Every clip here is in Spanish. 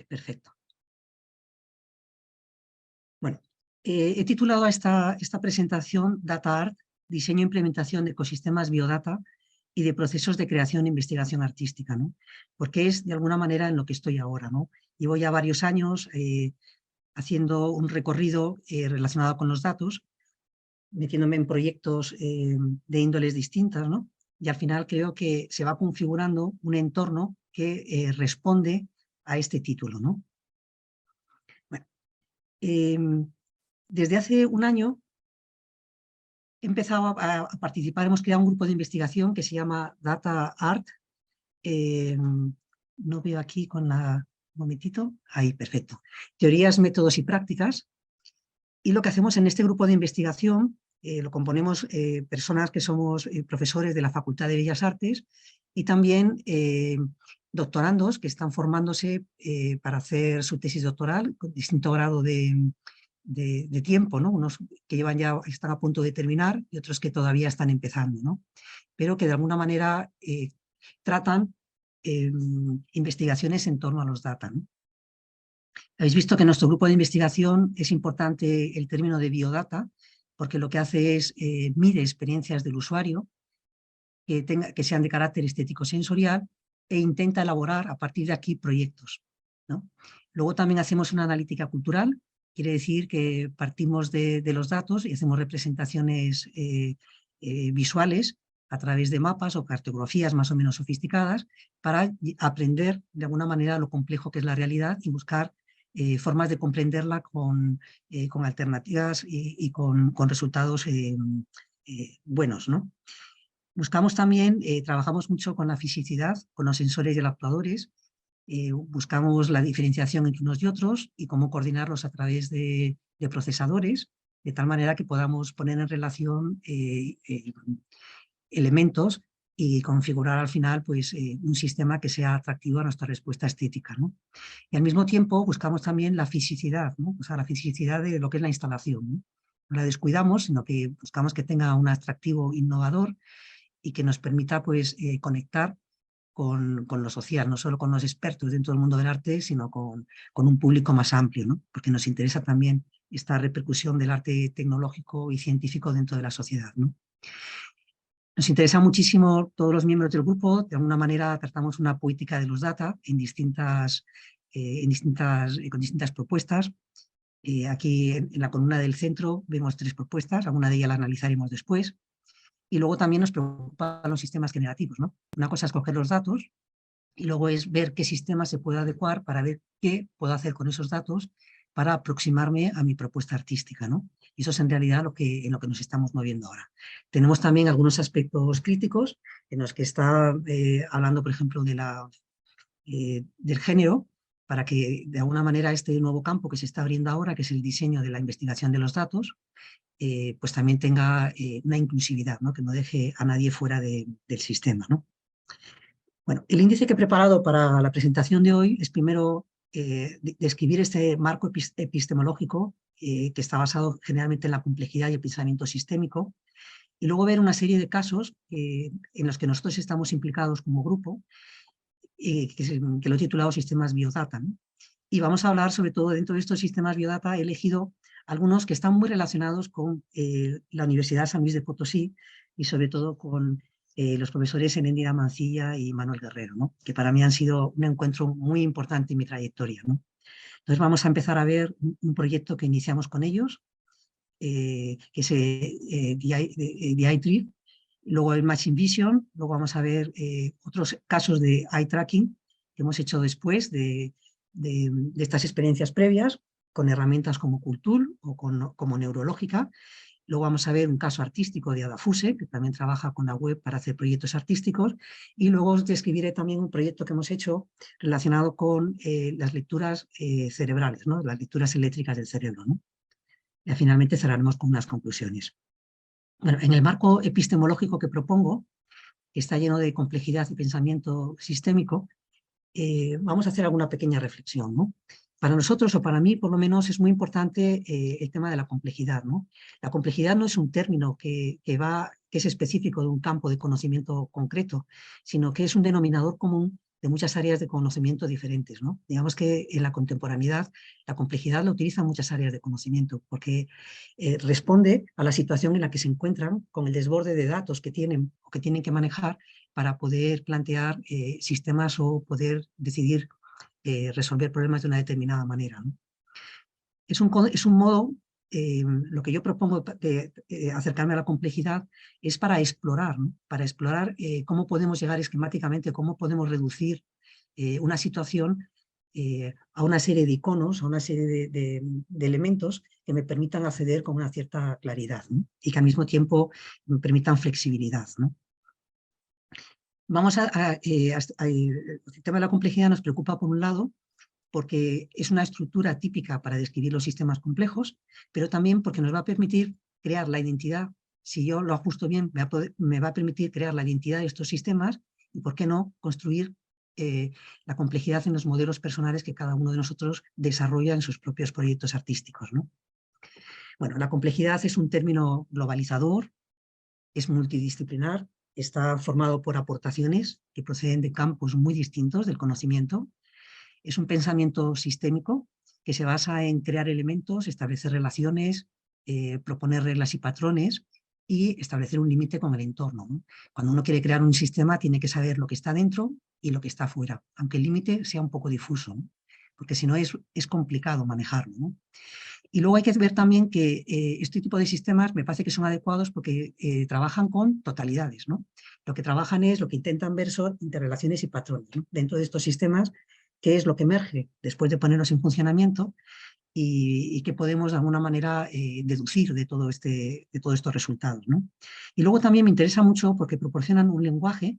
Perfecto. Bueno, he titulado a esta presentación Data Art, diseño e implementación de ecosistemas biodata y de procesos de creación e investigación artística, ¿no? Porque es de alguna manera en lo que estoy ahora, ¿no? Llevo ya varios años haciendo un recorrido relacionado con los datos, metiéndome en proyectos de índoles distintas, ¿no? Y al final creo que se va configurando un entorno que responde a este título, ¿no? Bueno, desde hace un año he empezado a participar, hemos creado un grupo de investigación que se llama Data Art. No veo aquí con la... Un momentito. Ahí, perfecto. Teorías, métodos y prácticas. Y lo que hacemos en este grupo de investigación, lo componemos personas que somos profesores de la Facultad de Bellas Artes y también doctorandos que están formándose para hacer su tesis doctoral con distinto grado de tiempo, ¿no? Unos que están a punto de terminar y otros que todavía están empezando, ¿no? Pero que de alguna manera tratan investigaciones en torno a los data, ¿no? Habéis visto que en nuestro grupo de investigación es importante el término de biodata, porque lo que hace es mide experiencias del usuario que sean de carácter estético-sensorial e intenta elaborar a partir de aquí proyectos, ¿no? Luego también hacemos una analítica cultural, quiere decir que partimos de los datos y hacemos representaciones visuales a través de mapas o cartografías más o menos sofisticadas para aprender de alguna manera lo complejo que es la realidad y buscar formas de comprenderla con alternativas y con resultados buenos, ¿no? Buscamos también, trabajamos mucho con la fisicidad, con los sensores y los actuadores, buscamos la diferenciación entre unos y otros y cómo coordinarlos a través de procesadores, de tal manera que podamos poner en relación elementos y configurar al final pues, un sistema que sea atractivo a nuestra respuesta estética, ¿no? Y al mismo tiempo buscamos también la fisicidad, ¿no? O sea, la fisicidad de lo que es la instalación, ¿no? No la descuidamos, sino que buscamos que tenga un atractivo innovador y que nos permita pues, conectar con lo social, no solo con los expertos dentro del mundo del arte, sino con un público más amplio, ¿no? Porque nos interesa también esta repercusión del arte tecnológico y científico dentro de la sociedad, ¿no? Nos interesa muchísimo todos los miembros del grupo, de alguna manera tratamos una política de los data con distintas propuestas. Aquí en la columna del centro vemos 3 propuestas, alguna de ellas la analizaremos después. Y luego también nos preocupan los sistemas generativos, ¿no? Una cosa es coger los datos y luego es ver qué sistema se puede adecuar para ver qué puedo hacer con esos datos para aproximarme a mi propuesta artística, ¿no? Y eso es en realidad en lo que nos estamos moviendo ahora. Tenemos también algunos aspectos críticos en los que está hablando, por ejemplo, del género, para que de alguna manera este nuevo campo que se está abriendo ahora, que es el diseño de la investigación de los datos, pues también tenga una inclusividad, ¿no? Que no deje a nadie fuera del sistema, ¿no? Bueno, el índice que he preparado para la presentación de hoy es primero describir este marco epistemológico que está basado generalmente en la complejidad y el pensamiento sistémico, y luego ver una serie de casos en los que nosotros estamos implicados como grupo, que lo he titulado Sistemas Biodata, ¿no? Y vamos a hablar sobre todo dentro de estos sistemas biodata, he elegido algunos que están muy relacionados con la Universidad San Luis de Potosí y sobre todo con los profesores Heréndira Mancilla y Manuel Guerrero, ¿no? Que para mí han sido un encuentro muy importante en mi trayectoria, ¿no? Entonces vamos a empezar a ver un proyecto que iniciamos con ellos, que es DI-Tree, luego el Machine Vision, luego vamos a ver otros casos de eye tracking que hemos hecho después de estas experiencias previas, con herramientas como Cultul o como Neurológica. Luego vamos a ver un caso artístico de Adafuse, que también trabaja con la web para hacer proyectos artísticos, y luego os describiré también un proyecto que hemos hecho relacionado con las lecturas cerebrales, ¿no? Las lecturas eléctricas del cerebro, ¿no? Y finalmente cerraremos con unas conclusiones. Bueno, en el marco epistemológico que propongo, que está lleno de complejidad y pensamiento sistémico, vamos a hacer alguna pequeña reflexión, ¿no? Para nosotros, o para mí, por lo menos, es muy importante el tema de la complejidad, ¿no? La complejidad no es un término que es específico de un campo de conocimiento concreto, sino que es un denominador común de muchas áreas de conocimiento diferentes, ¿no? Digamos que en la contemporaneidad la complejidad la utilizan muchas áreas de conocimiento porque responde a la situación en la que se encuentran con el desborde de datos que tienen o que tienen que manejar para poder plantear sistemas o poder decidir resolver problemas de una determinada manera, ¿no? Es un modo, lo que yo propongo de acercarme a la complejidad es para explorar, ¿no? Para explorar cómo podemos llegar esquemáticamente, cómo podemos reducir una situación a una serie de iconos, a una serie de elementos que me permitan acceder con una cierta claridad, ¿no? Y que al mismo tiempo me permitan flexibilidad, ¿no? Vamos el tema de la complejidad nos preocupa por un lado porque es una estructura típica para describir los sistemas complejos, pero también porque nos va a permitir crear la identidad. Si yo lo ajusto bien, me va a permitir crear la identidad de estos sistemas y, ¿por qué no?, construir la complejidad en los modelos personales que cada uno de nosotros desarrolla en sus propios proyectos artísticos, ¿no? Bueno, la complejidad es un término globalizador, es multidisciplinar, está formado por aportaciones que proceden de campos muy distintos del conocimiento. Es un pensamiento sistémico que se basa en crear elementos, establecer relaciones, proponer reglas y patrones y establecer un límite con el entorno, ¿no? Cuando uno quiere crear un sistema tiene que saber lo que está dentro y lo que está fuera, aunque el límite sea un poco difuso, ¿no? Porque si no es complicado manejarlo, ¿no? Y luego hay que ver también que este tipo de sistemas me parece que son adecuados porque trabajan con totalidades, ¿no? Lo que trabajan lo que intentan ver son interrelaciones y patrones, ¿no? Dentro de estos sistemas, qué es lo que emerge después de ponerlos en funcionamiento y qué podemos de alguna manera deducir de todos estos resultados, ¿no? Y luego también me interesa mucho porque proporcionan un lenguaje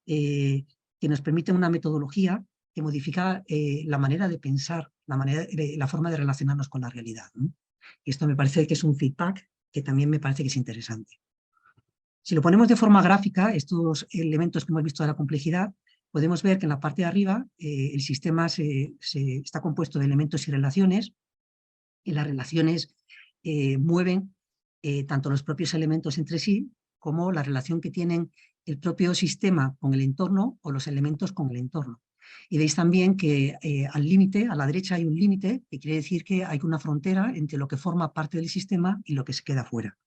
que nos permite una metodología que modifica la manera de pensar, la forma de relacionarnos con la realidad, ¿no? Y esto me parece que es un feedback que también me parece que es interesante. Si lo ponemos de forma gráfica, estos elementos que hemos visto de la complejidad, podemos ver que en la parte de arriba el sistema está compuesto de elementos y relaciones, y las relaciones mueven tanto los propios elementos entre sí como la relación que tienen el propio sistema con el entorno o los elementos con el entorno. Y veis también que al límite, a la derecha hay un límite, que quiere decir que hay una frontera entre lo que forma parte del sistema y lo que se queda fuera.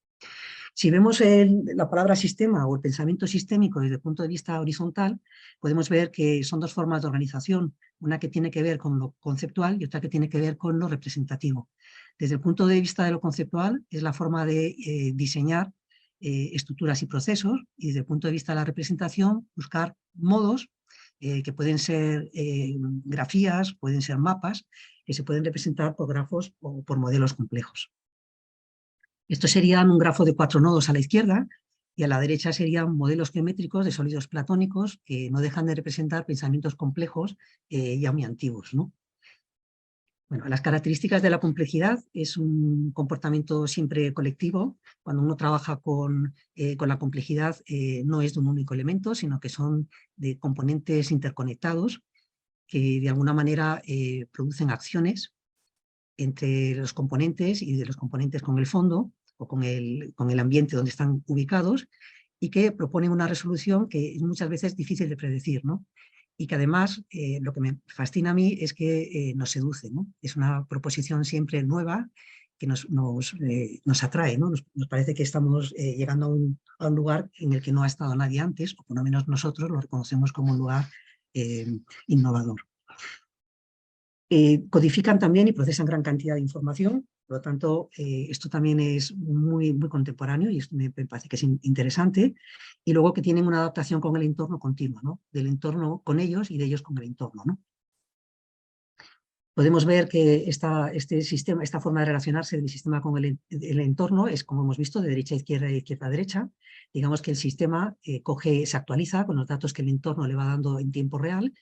Si vemos la palabra sistema o el pensamiento sistémico desde el punto de vista horizontal, podemos ver que son dos formas de organización, una que tiene que ver con lo conceptual y otra que tiene que ver con lo representativo. Desde el punto de vista de lo conceptual es la forma de diseñar estructuras y procesos, y desde el punto de vista de la representación buscar modos que pueden ser grafías, pueden ser mapas, que se pueden representar por grafos o por modelos complejos. Esto serían un grafo de 4 nodos a la izquierda y a la derecha serían modelos geométricos de sólidos platónicos que no dejan de representar pensamientos complejos ya muy antiguos, ¿no? Bueno, las características de la complejidad es un comportamiento siempre colectivo. Cuando uno trabaja con la complejidad no es de un único elemento, sino que son de componentes interconectados que de alguna manera producen acciones entre los componentes y de los componentes con el fondo o con el ambiente donde están ubicados y que proponen una resolución que muchas veces es difícil de predecir, ¿no? Y que además lo que me fascina a mí es que nos seduce, ¿no? Es una proposición siempre nueva que nos atrae, ¿no? Nos parece que estamos llegando a un lugar en el que no ha estado nadie antes, o por lo menos nosotros lo reconocemos como un lugar innovador. Codifican también y procesan gran cantidad de información, por lo tanto, esto también es muy, muy contemporáneo y esto me parece que es interesante. Y luego que tienen una adaptación con el entorno continua, ¿no? Del entorno con ellos y de ellos con el entorno, ¿no? Podemos ver que esta forma de relacionarse del sistema con el entorno es, como hemos visto, de derecha a izquierda y izquierda a derecha. Digamos que el sistema se actualiza con los datos que el entorno le va dando en tiempo real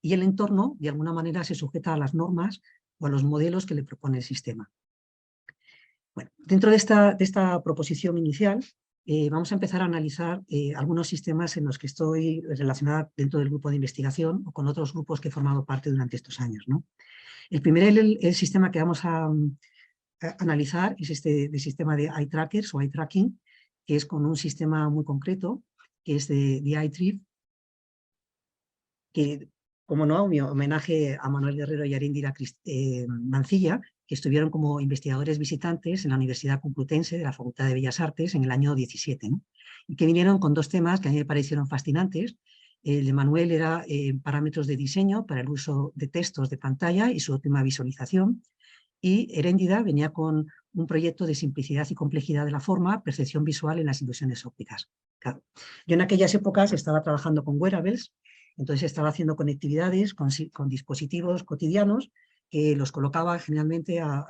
y el entorno, de alguna manera, se sujeta a las normas o a los modelos que le propone el sistema. Bueno, dentro de esta proposición inicial, vamos a empezar a analizar algunos sistemas en los que estoy relacionada dentro del grupo de investigación o con otros grupos que he formado parte durante estos años, ¿no? El primer sistema que vamos a analizar es el sistema de eye trackers o eye tracking, que es con un sistema muy concreto, que es de iTree, que como no, mi homenaje a Manuel Guerrero y Aríndira Mancilla, que estuvieron como investigadores visitantes en la Universidad Complutense de la Facultad de Bellas Artes en el año 17, ¿no? Y que vinieron con dos temas que a mí me parecieron fascinantes. El de Manuel era parámetros de diseño para el uso de textos de pantalla y su óptima visualización, y Heréndida venía con un proyecto de simplicidad y complejidad de la forma, percepción visual en las ilusiones ópticas. Claro. Yo en aquellas épocas estaba trabajando con wearables, entonces estaba haciendo conectividades con dispositivos cotidianos que los colocaba generalmente a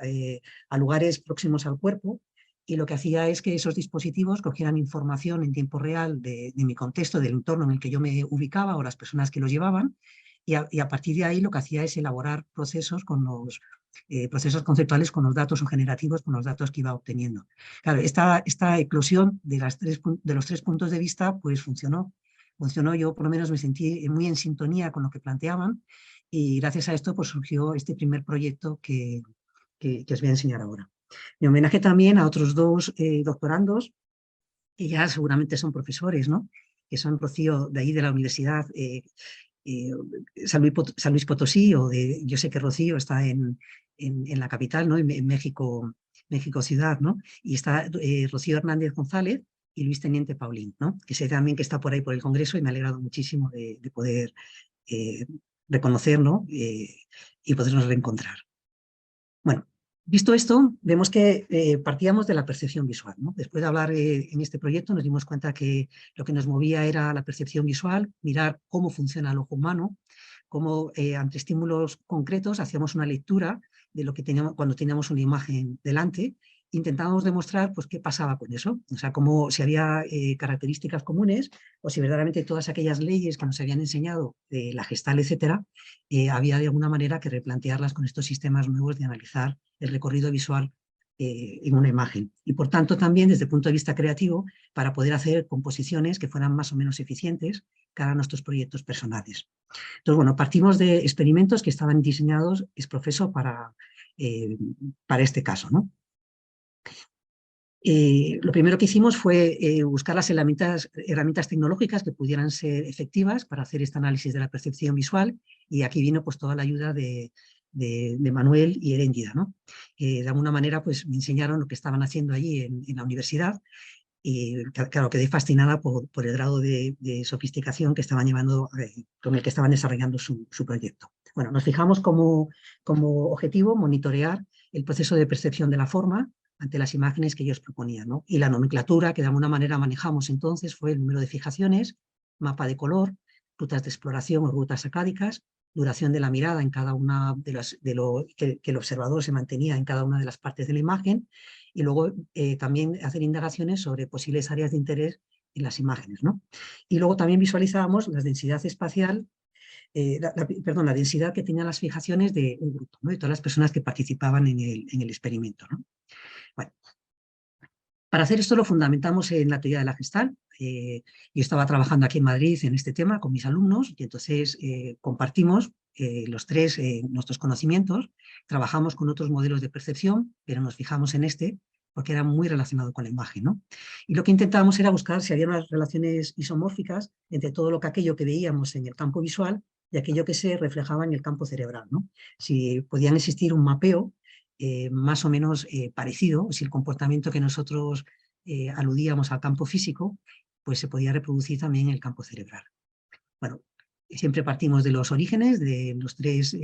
lugares próximos al cuerpo, y lo que hacía es que esos dispositivos cogieran información en tiempo real de mi contexto, del entorno en el que yo me ubicaba o las personas que los llevaban, y a partir de ahí lo que hacía es elaborar procesos con los procesos conceptuales con los datos o generativos con los datos que iba obteniendo. Claro, esta eclosión de los tres puntos de vista pues funcionó. Yo por lo menos me sentí muy en sintonía con lo que planteaban, y gracias a esto pues surgió este primer proyecto que os voy a enseñar ahora. Mi homenaje también a otros dos doctorandos que ya seguramente son profesores, ¿no? Que son Rocío de ahí de la Universidad eh, San Luis Potosí, yo sé que Rocío está en la capital, ¿no? En México, México ciudad, ¿no? Y está Rocío Hernández González y Luis Teniente Paulín, ¿no? Que sé también que está por ahí por el Congreso, y me ha alegrado muchísimo de poder eh, reconocer, ¿no? Y podernos reencontrar. Bueno, visto esto, vemos que partíamos de la percepción visual, ¿no? Después de hablar en este proyecto nos dimos cuenta que lo que nos movía era la percepción visual, mirar cómo funciona el ojo humano, cómo ante estímulos concretos hacíamos una lectura de lo que teníamos cuando teníamos una imagen delante. Intentábamos demostrar pues, qué pasaba con eso, o sea, como si había características comunes, o si verdaderamente todas aquellas leyes que nos habían enseñado, la Gestal, etcétera, había de alguna manera que replantearlas con estos sistemas nuevos de analizar el recorrido visual en una imagen. Y por tanto también desde el punto de vista creativo, para poder hacer composiciones que fueran más o menos eficientes cara a nuestros proyectos personales. Entonces, bueno, partimos de experimentos que estaban diseñados ex profeso para este caso, ¿no? Lo primero que hicimos fue buscar las herramientas tecnológicas que pudieran ser efectivas para hacer este análisis de la percepción visual, y aquí vino pues toda la ayuda de Manuel y Heréndida, ¿no? De alguna manera pues me enseñaron lo que estaban haciendo allí en la universidad, y claro, quedé fascinada por el grado de sofisticación que estaban llevando, con el que estaban desarrollando su proyecto. Bueno, nos fijamos como objetivo monitorear el proceso de percepción de la forma ante las imágenes que ellos proponían, ¿no? Y la nomenclatura que de alguna manera manejamos entonces fue el número de fijaciones, mapa de color, rutas de exploración o rutas acádicas, duración de la mirada en cada una de lo que el observador se mantenía en cada una de las partes de la imagen, y luego también hacer indagaciones sobre posibles áreas de interés en las imágenes, ¿no? Y luego también visualizábamos la densidad espacial, la densidad que tenían las fijaciones de un grupo, ¿no? De todas las personas que participaban en el experimento, ¿no? Bueno, para hacer esto lo fundamentamos en la teoría de la Gestalt. Yo estaba trabajando aquí en Madrid en este tema con mis alumnos, y entonces compartimos los tres nuestros conocimientos, trabajamos con otros modelos de percepción, pero nos fijamos en este porque era muy relacionado con la imagen, ¿no? Y lo que intentábamos era buscar si había unas relaciones isomórficas entre todo lo que aquello que veíamos en el campo visual y aquello que se reflejaba en el campo cerebral, ¿no? Si podían existir un mapeo más o menos parecido, si el comportamiento que nosotros aludíamos al campo físico, pues se podía reproducir también en el campo cerebral. Bueno, siempre partimos de los orígenes, de los tres,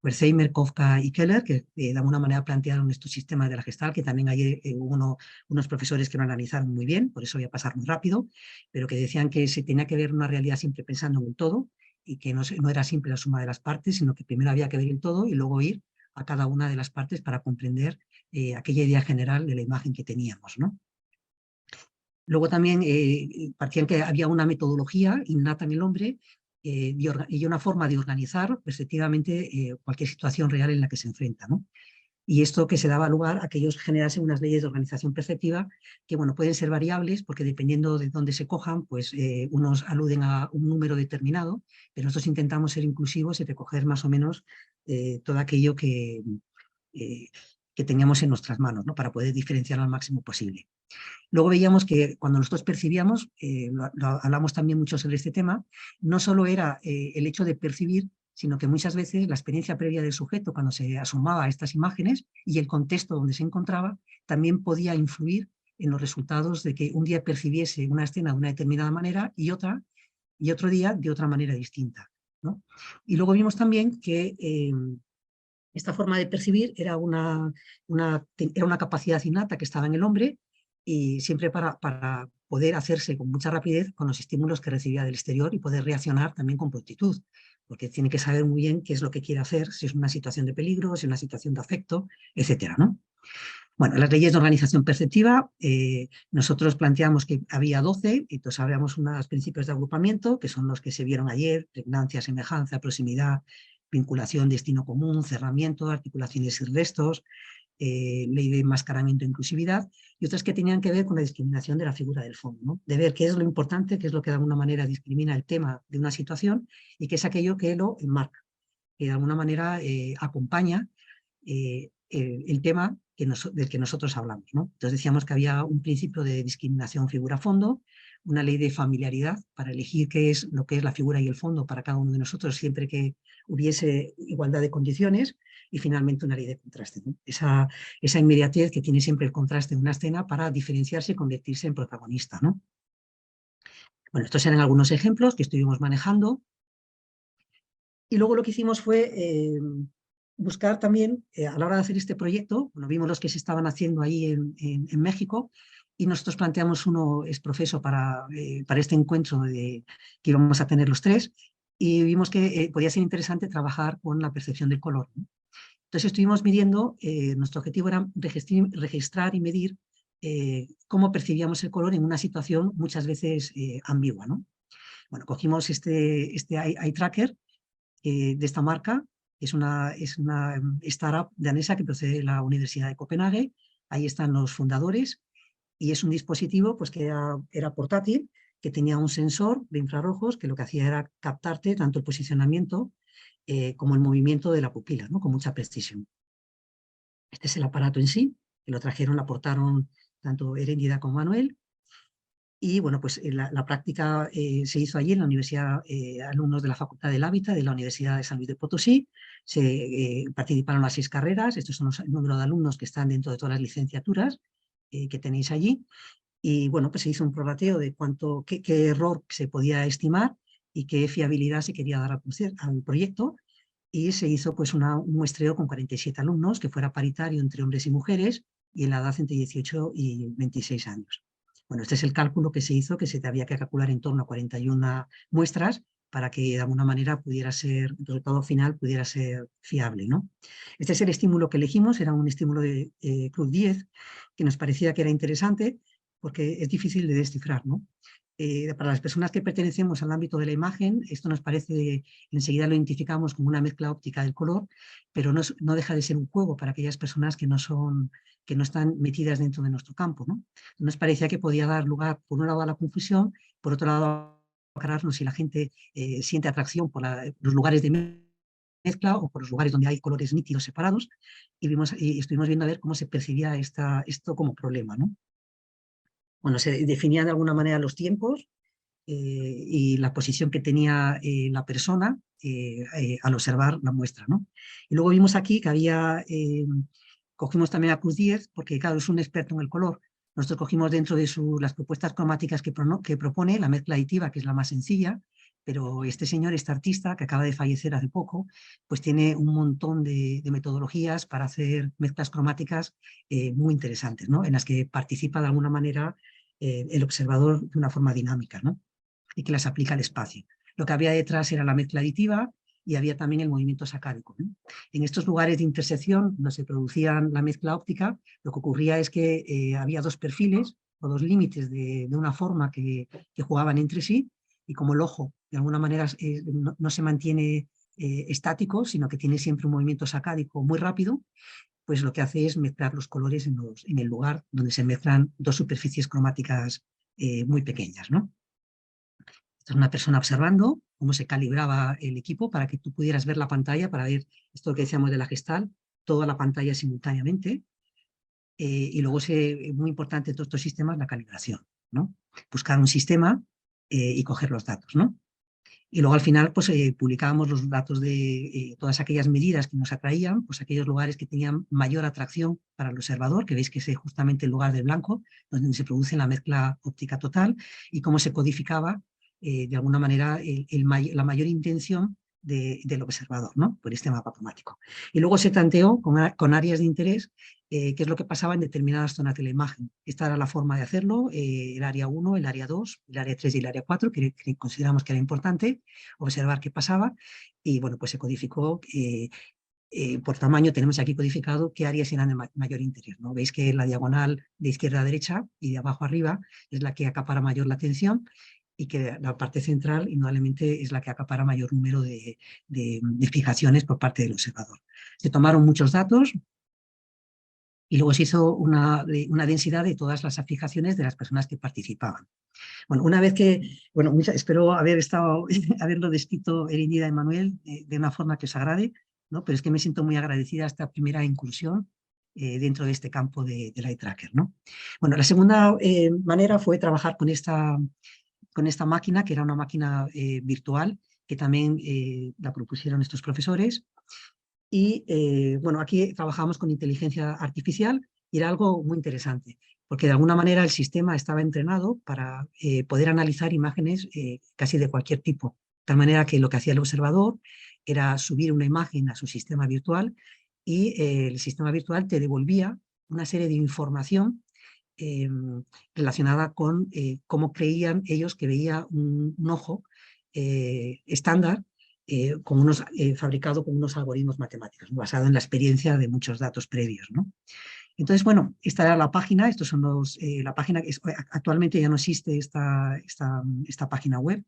Wertheimer, Kafka y Keller, que de alguna manera plantearon estos sistemas de la Gestalt, que también hay unos profesores que lo analizaron muy bien, por eso voy a pasar muy rápido, pero que decían que se tenía que ver una realidad siempre pensando en un todo, y que no era simple la suma de las partes, sino que primero había que ver el todo y luego ir a cada una de las partes para comprender aquella idea general de la imagen que teníamos, ¿no? Luego también partían que había una metodología innata en el hombre y una forma de organizar perspectivamente cualquier situación real en la que se enfrenta, ¿no? Y esto que se daba lugar a que ellos generasen unas leyes de organización perceptiva que, bueno, pueden ser variables porque dependiendo de dónde se cojan, pues unos aluden a un número determinado, pero nosotros intentamos ser inclusivos y recoger más o menos todo aquello eh, que teníamos en nuestras manos, ¿no? Para poder diferenciar al máximo posible. Luego veíamos que cuando nosotros percibíamos, hablamos también mucho sobre este tema, no solo era el hecho de percibir, sino que muchas veces la experiencia previa del sujeto cuando se asomaba a estas imágenes y el contexto donde se encontraba también podía influir en los resultados de que un día percibiese una escena de una determinada manera y otro día de otra manera distinta, ¿no? Y luego vimos también que esta forma de percibir era una capacidad innata que estaba en el hombre y siempre para poder hacerse con mucha rapidez con los estímulos que recibía del exterior y poder reaccionar también con prontitud, porque tiene que saber muy bien qué es lo que quiere hacer, si es una situación de peligro, si es una situación de afecto, etcétera, ¿no? Bueno, las leyes de organización perceptiva, nosotros planteamos que había 12, y entonces habíamos unos principios de agrupamiento, que son los que se vieron ayer: pregnancia, semejanza, proximidad, vinculación, destino común, cerramiento, articulaciones y restos, ley de enmascaramiento e inclusividad, y otras que tenían que ver con la discriminación de la figura del fondo, ¿no? De ver qué es lo importante, qué es lo que de alguna manera discrimina el tema de una situación y qué es aquello que lo enmarca, que de alguna manera acompaña el tema del que nosotros hablamos, ¿no? Entonces decíamos que había un principio de discriminación figura-fondo, una ley de familiaridad para elegir qué es lo que es la figura y el fondo para cada uno de nosotros siempre que hubiese igualdad de condiciones, y finalmente una ley de contraste, ¿no? Esa inmediatez que tiene siempre el contraste en una escena para diferenciarse y convertirse en protagonista, ¿no? Bueno, estos eran algunos ejemplos que estuvimos manejando. Y luego lo que hicimos fue buscar también, a la hora de hacer este proyecto, bueno, vimos los que se estaban haciendo ahí en México, y nosotros planteamos uno es profeso para este encuentro que íbamos a tener los tres, y vimos que podía ser interesante trabajar con la percepción del color, ¿no? Entonces estuvimos midiendo, nuestro objetivo era registrar y medir cómo percibíamos el color en una situación muchas veces ambigua, ¿no? Bueno, cogimos este eye tracker de esta marca. Es una startup danesa que procede de la Universidad de Copenhague. Ahí están los fundadores, y es un dispositivo pues, que era portátil, que tenía un sensor de infrarrojos que lo que hacía era captarte tanto el posicionamiento como el movimiento de la pupila, ¿no? Con mucha precisión. Este es el aparato en sí, que lo trajeron, lo aportaron tanto Herendida como Manuel. Y bueno, pues la práctica se hizo allí en la universidad, alumnos de la Facultad del Hábitat de la Universidad de San Luis de Potosí, participaron las 6 carreras, estos son el número de alumnos que están dentro de todas las licenciaturas que tenéis allí, y bueno, pues se hizo un prorrateo de qué error se podía estimar y qué fiabilidad se quería dar al proyecto, y se hizo pues un muestreo con 47 alumnos que fuera paritario entre hombres y mujeres y en la edad entre 18 y 26 años. Bueno, este es el cálculo que se hizo, que se había que calcular en torno a 41 muestras para que de alguna manera el resultado final pudiera ser fiable, ¿no? Este es el estímulo que elegimos, era un estímulo de Club 10, que nos parecía que era interesante porque es difícil de descifrar, ¿no? Para las personas que pertenecemos al ámbito de la imagen, esto nos parece, enseguida lo identificamos como una mezcla óptica del color, pero no deja de ser un juego para aquellas personas que no están metidas dentro de nuestro campo, ¿no? Nos parecía que podía dar lugar, por un lado, a la confusión, por otro lado, a aclararnos si la gente siente atracción por los lugares de mezcla o por los lugares donde hay colores nítidos separados, y estuvimos viendo a ver cómo se percibía esto como problema, ¿no? Bueno, se definían de alguna manera los tiempos y la posición que tenía la persona al observar la muestra, ¿no? Y luego vimos aquí que cogimos también a Cruz 10, porque claro, es un experto en el color. Nosotros cogimos dentro de las propuestas cromáticas que propone la mezcla aditiva, que es la más sencilla, pero este artista, que acaba de fallecer hace poco, pues tiene un montón de metodologías para hacer mezclas cromáticas muy interesantes, ¿no? En las que participa de alguna manera el observador de una forma dinámica, ¿no? Y que las aplica al espacio. Lo que había detrás era la mezcla aditiva y había también el movimiento sacádico, ¿no? En estos lugares de intersección donde se producía la mezcla óptica, lo que ocurría es que había 2 perfiles o 2 límites de una forma que jugaban entre sí, y como el ojo de alguna manera no se mantiene estático, sino que tiene siempre un movimiento sacádico muy rápido, pues lo que hace es mezclar los colores en el lugar donde se mezclan 2 superficies cromáticas muy pequeñas, ¿no? Esta es una persona observando cómo se calibraba el equipo para que tú pudieras ver la pantalla, para ver esto que decíamos de la gestal, toda la pantalla simultáneamente, y luego, muy importante de todos estos sistemas, la calibración, ¿no? Buscar un sistema y coger los datos, ¿no? Y luego al final pues publicábamos los datos de todas aquellas medidas que nos atraían, pues aquellos lugares que tenían mayor atracción para el observador, que veis que es justamente el lugar del blanco, donde se produce la mezcla óptica total, y cómo se codificaba de alguna manera la mayor intención del observador, ¿no? Por este mapa automático. Y luego se tanteó con áreas de interés qué es lo que pasaba en determinadas zonas de la imagen. Esta era la forma de hacerlo, el área 1, el área 2, el área 3 y el área 4, que consideramos que era importante observar qué pasaba, y bueno, pues se codificó por tamaño. Tenemos aquí codificado qué áreas eran de mayor interés, ¿no? Veis que la diagonal de izquierda a derecha y de abajo a arriba es la que acapara mayor la atención, y que la parte central indudablemente es la que acapara mayor número de fijaciones por parte del observador. Se tomaron muchos datos y luego se hizo una densidad de todas las fijaciones de las personas que participaban. Bueno, una vez que, bueno, espero haberlo descrito, Erendida y Manuel, de una forma que os agrade, ¿no? Pero es que me siento muy agradecida a esta primera incursión dentro de este campo del eye tracker, ¿no? Bueno, la segunda manera fue trabajar con esta máquina, que era una máquina virtual, que también la propusieron estos profesores. Y bueno, aquí trabajamos con inteligencia artificial y era algo muy interesante, porque de alguna manera el sistema estaba entrenado para poder analizar imágenes casi de cualquier tipo. De tal manera que lo que hacía el observador era subir una imagen a su sistema virtual, y el sistema virtual te devolvía una serie de información eh, relacionada con cómo creían ellos que veía un ojo estándar, fabricado con unos algoritmos matemáticos, ¿no? Basado en la experiencia de muchos datos previos, ¿no? Entonces, bueno, esta era la página. Estos son la página que actualmente ya no existe esta página web,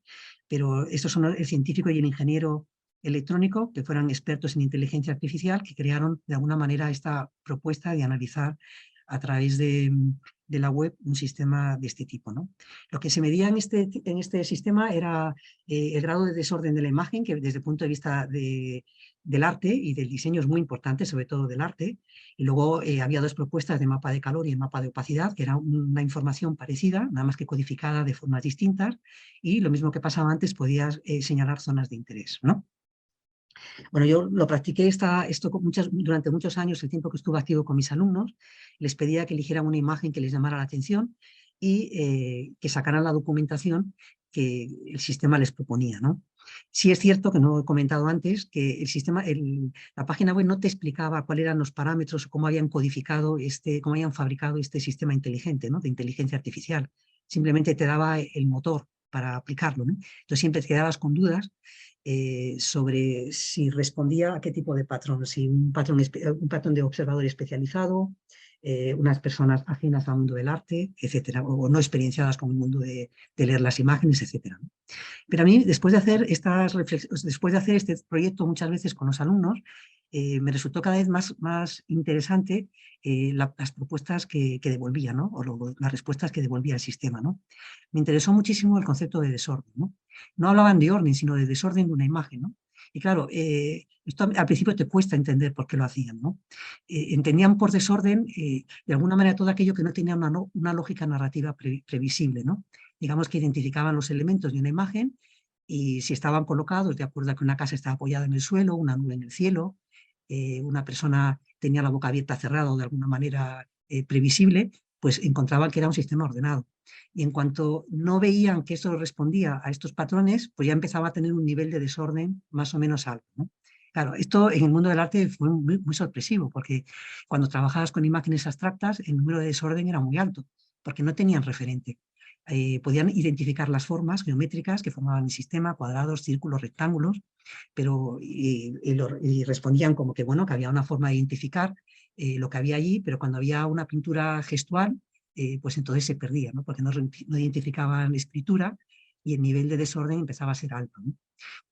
pero estos son el científico y el ingeniero electrónico, que fueron expertos en inteligencia artificial, que crearon de alguna manera esta propuesta de analizar a través de la web un sistema de este tipo, ¿no? Lo que se medía en este sistema era el grado de desorden de la imagen, que desde el punto de vista del arte y del diseño es muy importante, sobre todo del arte. Y luego había dos propuestas de mapa de calor y el mapa de opacidad, que era una información parecida, nada más que codificada de formas distintas, y lo mismo que pasaba antes, podías señalar zonas de interés, ¿no? Bueno, yo lo practiqué durante muchos años, el tiempo que estuve activo con mis alumnos. Les pedía que eligieran una imagen que les llamara la atención y que sacaran la documentación que el sistema les proponía, ¿no? Sí es cierto, que no he comentado antes, que la página web no te explicaba cuáles eran los parámetros o cómo habían codificado cómo habían fabricado este sistema inteligente, ¿no? De inteligencia artificial. Simplemente te daba el motor para aplicarlo, ¿no? Entonces siempre te quedabas con dudas sobre si respondía a qué tipo de patrón, si un patrón de observador especializado, unas personas ajenas al mundo del arte, etcétera, o no experienciadas con el mundo de leer las imágenes, etcétera. Pero a mí, después de hacer después de hacer este proyecto muchas veces con los alumnos, me resultó cada vez más interesante las propuestas que devolvía, ¿no? O las respuestas que devolvía el sistema, ¿no? Me interesó muchísimo el concepto de desorden, ¿no? No hablaban de orden, sino de desorden de una imagen, ¿no? Y claro, esto al principio te cuesta entender por qué lo hacían, ¿no? Entendían por desorden, de alguna manera, todo aquello que no tenía una lógica narrativa previsible, ¿no? Digamos que identificaban los elementos de una imagen, y si estaban colocados de acuerdo a que una casa estaba apoyada en el suelo, una nube en el cielo, una persona tenía la boca abierta, cerrada o de alguna manera previsible, pues encontraban que era un sistema ordenado. Y en cuanto no veían que eso respondía a estos patrones, pues ya empezaba a tener un nivel de desorden más o menos alto, ¿no? Claro, esto en el mundo del arte fue muy sorpresivo, porque cuando trabajabas con imágenes abstractas, el número de desorden era muy alto, porque no tenían referente. Podían identificar las formas geométricas que formaban el sistema, cuadrados, círculos, rectángulos, pero y respondían como que, bueno, que había una forma de identificar lo que había allí, pero cuando había una pintura gestual, pues entonces se perdía, ¿no? Porque no identificaban escritura, y el nivel de desorden empezaba a ser alto, ¿no?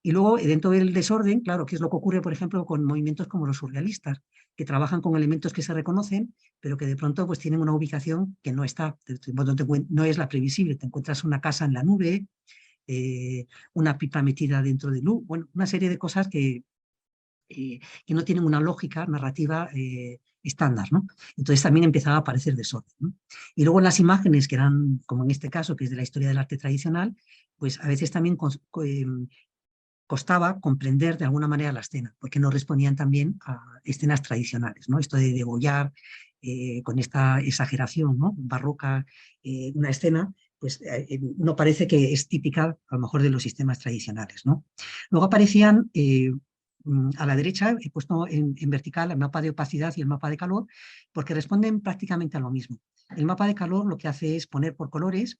Y luego, dentro del desorden, claro, que es lo que ocurre, por ejemplo, con movimientos como los surrealistas, que trabajan con elementos que se reconocen, pero que de pronto pues tienen una ubicación que no está, no es la previsible. Te encuentras una casa en la nube, una pipa metida dentro de luz, bueno, una serie de cosas que que no tienen una lógica narrativa estándar, ¿no? Entonces también empezaba a aparecer desorden, ¿no? Y luego las imágenes, que eran, como en este caso, que es de la historia del arte tradicional, pues a veces también costaba comprender de alguna manera la escena, porque no respondían también a escenas tradicionales, ¿no? Esto de degollar con esta exageración, ¿no? Barroca, una escena, pues no parece que es típica a lo mejor de los sistemas tradicionales, ¿no? Luego aparecían a la derecha, he puesto en vertical el mapa de opacidad y el mapa de calor, porque responden prácticamente a lo mismo. El mapa de calor lo que hace es poner por colores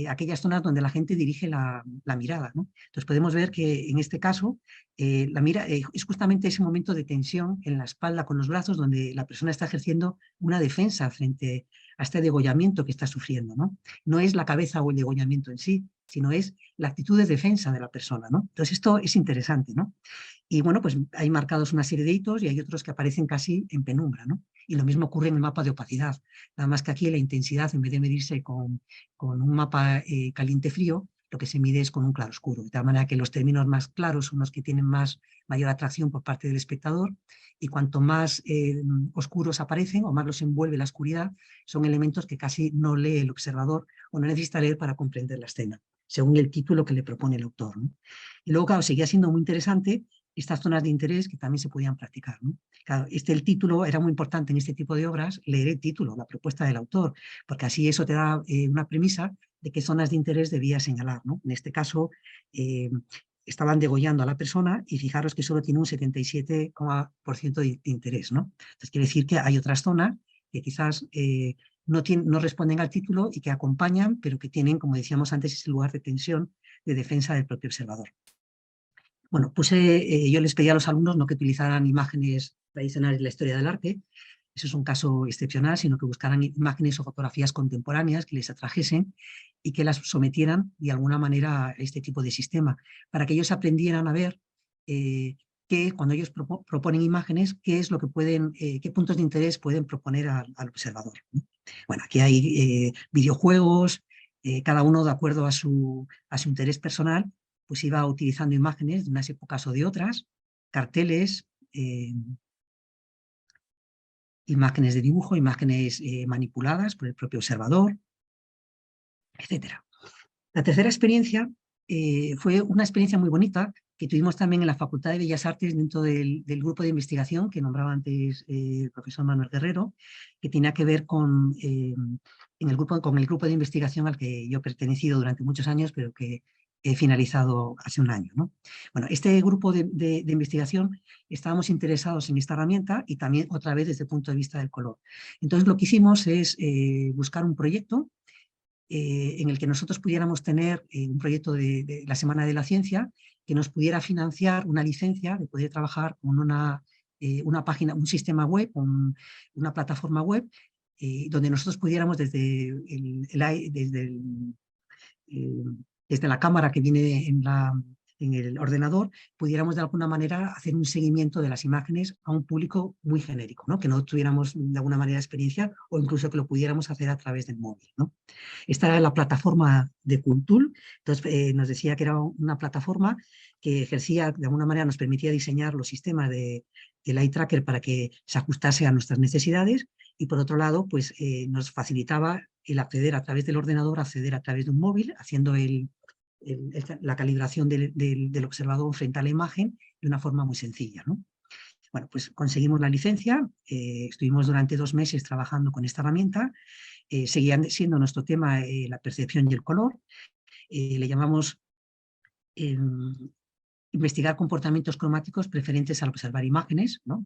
aquellas zonas donde la gente dirige la mirada, ¿no? Entonces podemos ver que en este caso es justamente ese momento de tensión en la espalda con los brazos donde la persona está ejerciendo una defensa frente a este degollamiento que está sufriendo, ¿no? No es la cabeza o el degollamiento en sí, sino es la actitud de defensa de la persona, ¿no? Entonces esto es interesante, ¿no? Y bueno, pues hay marcados una serie de hitos y hay otros que aparecen casi en penumbra, ¿no? Y lo mismo ocurre en el mapa de opacidad, nada más que aquí la intensidad, en vez de medirse con un mapa caliente-frío, lo que se mide es con un claroscuro, de tal manera que los términos más claros son los que tienen mayor atracción por parte del espectador, y cuanto más oscuros aparecen o más los envuelve la oscuridad, son elementos que casi no lee el observador o no necesita leer para comprender la escena, según el título que le propone el autor, ¿no? Y luego, claro, seguía siendo muy interesante estas zonas de interés que también se podían practicar, ¿no? Claro, el título era muy importante en este tipo de obras, leer el título, la propuesta del autor, porque así eso te da una premisa de qué zonas de interés debía señalar, ¿no? En este caso, estaban degollando a la persona y fijaros que solo tiene un 77% de interés, ¿no? Entonces quiere decir que hay otras zonas que quizás no responden al título y que acompañan, pero que tienen, como decíamos antes, ese lugar de tensión, de defensa del propio observador. Bueno, yo les pedí a los alumnos no que utilizaran imágenes tradicionales de la historia del arte, eso es un caso excepcional, sino que buscaran imágenes o fotografías contemporáneas que les atrajesen y que las sometieran de alguna manera a este tipo de sistema, para que ellos aprendieran a ver que cuando ellos proponen imágenes, qué es lo que pueden, qué puntos de interés pueden proponer al observador, ¿no? Bueno, aquí hay videojuegos, cada uno de acuerdo a su interés personal, pues iba utilizando imágenes de unas épocas o de otras, carteles, imágenes de dibujo, imágenes manipuladas por el propio observador, etc. La tercera experiencia fue una experiencia muy bonita que tuvimos también en la Facultad de Bellas Artes dentro del grupo de investigación que nombraba antes el profesor Manuel Guerrero, que tenía que ver con el grupo de investigación al que yo he pertenecido durante muchos años, pero que he finalizado hace un año, ¿no? Bueno, este grupo de investigación estábamos interesados en esta herramienta y también otra vez desde el punto de vista del color. Entonces lo que hicimos es buscar un proyecto en el que nosotros pudiéramos tener un proyecto de la Semana de la Ciencia que nos pudiera financiar una licencia de poder trabajar con una página, un sistema web, una plataforma web, donde nosotros pudiéramos eh, desde la cámara que viene en el ordenador, pudiéramos de alguna manera hacer un seguimiento de las imágenes a un público muy genérico, ¿no? Que no tuviéramos de alguna manera experiencia o incluso que lo pudiéramos hacer a través del móvil, ¿no? Esta era la plataforma de Cultul, entonces nos decía que era una plataforma que ejercía, de alguna manera nos permitía diseñar los sistemas del eye tracker para que se ajustase a nuestras necesidades y por otro lado pues nos facilitaba el acceder a través del ordenador, acceder a través de un móvil, haciendo la calibración del observador frente a la imagen de una forma muy sencilla, ¿no? Bueno, pues conseguimos la licencia, estuvimos durante 2 meses trabajando con esta herramienta, seguía siendo nuestro tema la percepción y el color, le llamamos investigar comportamientos cromáticos preferentes al observar imágenes, ¿no?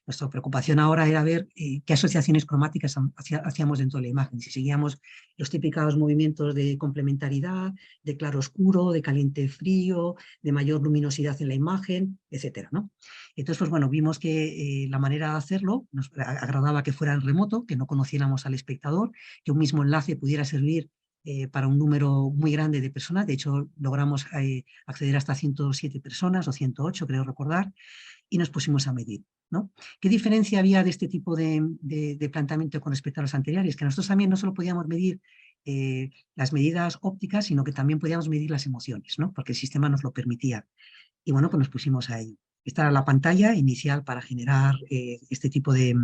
Nuestra preocupación ahora era ver qué asociaciones cromáticas hacíamos dentro de la imagen, si seguíamos los típicos movimientos de complementariedad, de claro-oscuro, de caliente-frío, de mayor luminosidad en la imagen, etcétera, ¿no? Entonces, pues bueno, vimos que la manera de hacerlo nos agradaba que fuera en remoto, que no conociéramos al espectador, que un mismo enlace pudiera servir para un número muy grande de personas. De hecho, logramos acceder hasta 107 personas o 108, creo recordar, y nos pusimos a medir, ¿no? ¿Qué diferencia había de este tipo de planteamiento con respecto a los anteriores? Que nosotros también no solo podíamos medir las medidas ópticas, sino que también podíamos medir las emociones, ¿no? Porque el sistema nos lo permitía. Y bueno, pues nos pusimos a ello. Esta era la pantalla inicial para generar este tipo de,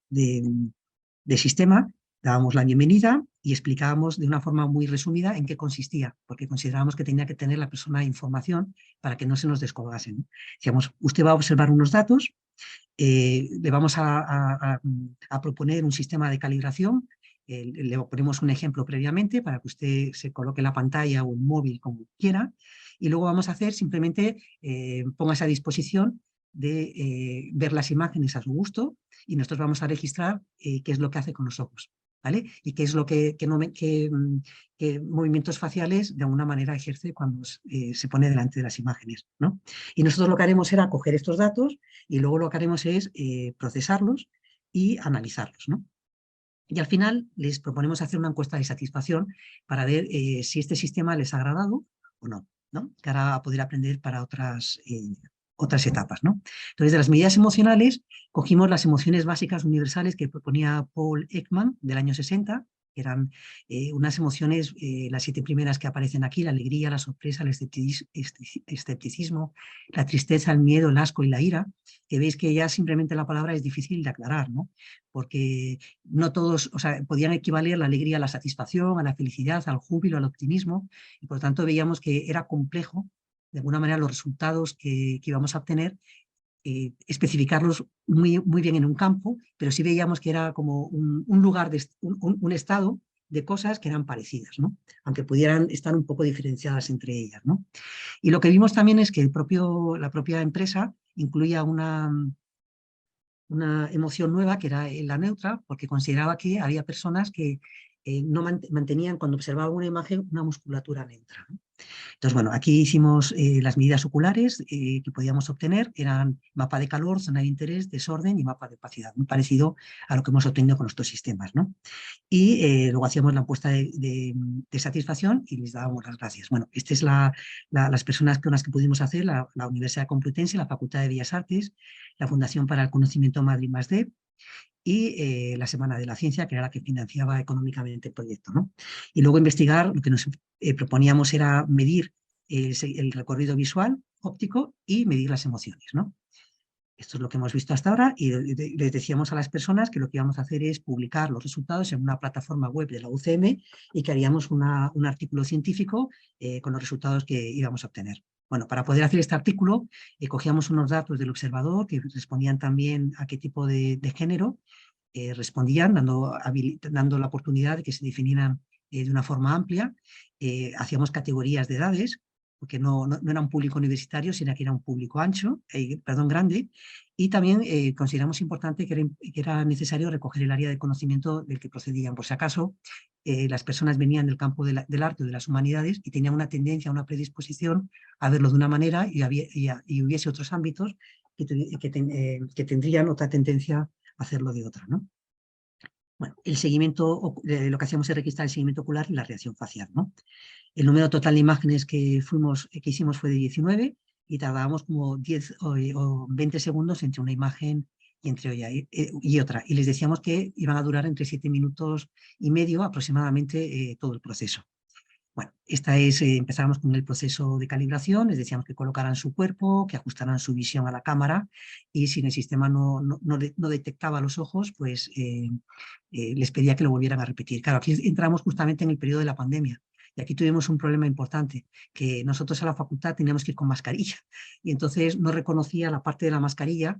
de sistema. Dábamos la bienvenida y explicábamos de una forma muy resumida en qué consistía, porque considerábamos que tenía que tener la persona información para que no se nos descolgasen. Decíamos, usted va a observar unos datos, le vamos a proponer un sistema de calibración, le ponemos un ejemplo previamente para que usted se coloque la pantalla o el móvil como quiera, y luego vamos a hacer simplemente, póngase a disposición de ver las imágenes a su gusto y nosotros vamos a registrar qué es lo que hace con los ojos, ¿vale? Y qué es lo que movimientos faciales de alguna manera ejerce cuando se pone delante de las imágenes, ¿no? Y nosotros lo que haremos será coger estos datos y luego lo que haremos es procesarlos y analizarlos, ¿no? Y al final les proponemos hacer una encuesta de satisfacción para ver si este sistema les ha agradado o no, ¿no? Para poder aprender para otras etapas, ¿no? Entonces, de las medidas emocionales, cogimos las emociones básicas universales que proponía Paul Ekman del año 60, que eran unas emociones, las 7 primeras que aparecen aquí: la alegría, la sorpresa, el escepticismo, la tristeza, el miedo, el asco y la ira, que veis que ya simplemente la palabra es difícil de aclarar, ¿no? Porque no todos, o sea, podían equivaler la alegría a la satisfacción, a la felicidad, al júbilo, al optimismo, y por lo tanto veíamos que era complejo, de alguna manera, los resultados que íbamos a obtener, especificarlos muy bien en un campo, pero sí veíamos que era como un lugar, un estado de cosas que eran parecidas, ¿no? Aunque pudieran estar un poco diferenciadas entre ellas, ¿no? Y lo que vimos también es que la propia empresa incluía una emoción nueva, que era la neutra, porque consideraba que había personas que no mantenían, cuando observaban una imagen, una musculatura neutra, ¿no? Entonces, bueno, aquí hicimos las medidas oculares que podíamos obtener, eran mapa de calor, zona de interés, desorden y mapa de opacidad, muy parecido a lo que hemos obtenido con nuestros sistemas, ¿no? Y luego hacíamos la encuesta de satisfacción y les dábamos las gracias. Bueno, estas es las personas con las que pudimos hacer: la Universidad Complutense, la Facultad de Bellas Artes, la Fundación para el Conocimiento Madrid+D y la Semana de la Ciencia, que era la que financiaba económicamente el proyecto, ¿no? Y luego investigar, lo que nos proponíamos era medir el recorrido visual, óptico, y medir las emociones, ¿no? Esto es lo que hemos visto hasta ahora, y les decíamos a las personas que lo que íbamos a hacer es publicar los resultados en una plataforma web de la UCM y que haríamos un artículo científico con los resultados que íbamos a obtener. Bueno, para poder hacer este artículo, cogíamos unos datos del observador que respondían también a qué tipo de género respondían, dando la oportunidad de que se definieran de una forma amplia. Hacíamos categorías de edades, porque no era un público universitario, sino que era un público ancho, grande, y también consideramos importante que era necesario recoger el área de conocimiento del que procedían. Por si acaso, las personas venían del campo del arte o de las humanidades y tenían una tendencia, una predisposición a verlo de una manera, y hubiese otros ámbitos que tendrían otra tendencia a hacerlo de otra, ¿no? Bueno, el seguimiento, lo que hacíamos es registrar el seguimiento ocular y la reacción facial, ¿no? El número total de imágenes que hicimos fue de 19 y tardábamos como 10 o 20 segundos entre una imagen y otra. Y les decíamos que iban a durar entre 7 minutos y medio aproximadamente todo el proceso. Bueno, empezábamos con el proceso de calibración, les decíamos que colocaran su cuerpo, que ajustaran su visión a la cámara, y si en el sistema no detectaba los ojos, pues les pedía que lo volvieran a repetir. Claro, aquí entramos justamente en el periodo de la pandemia, y aquí tuvimos un problema importante, que nosotros a la facultad teníamos que ir con mascarilla, y entonces no reconocía la parte de la mascarilla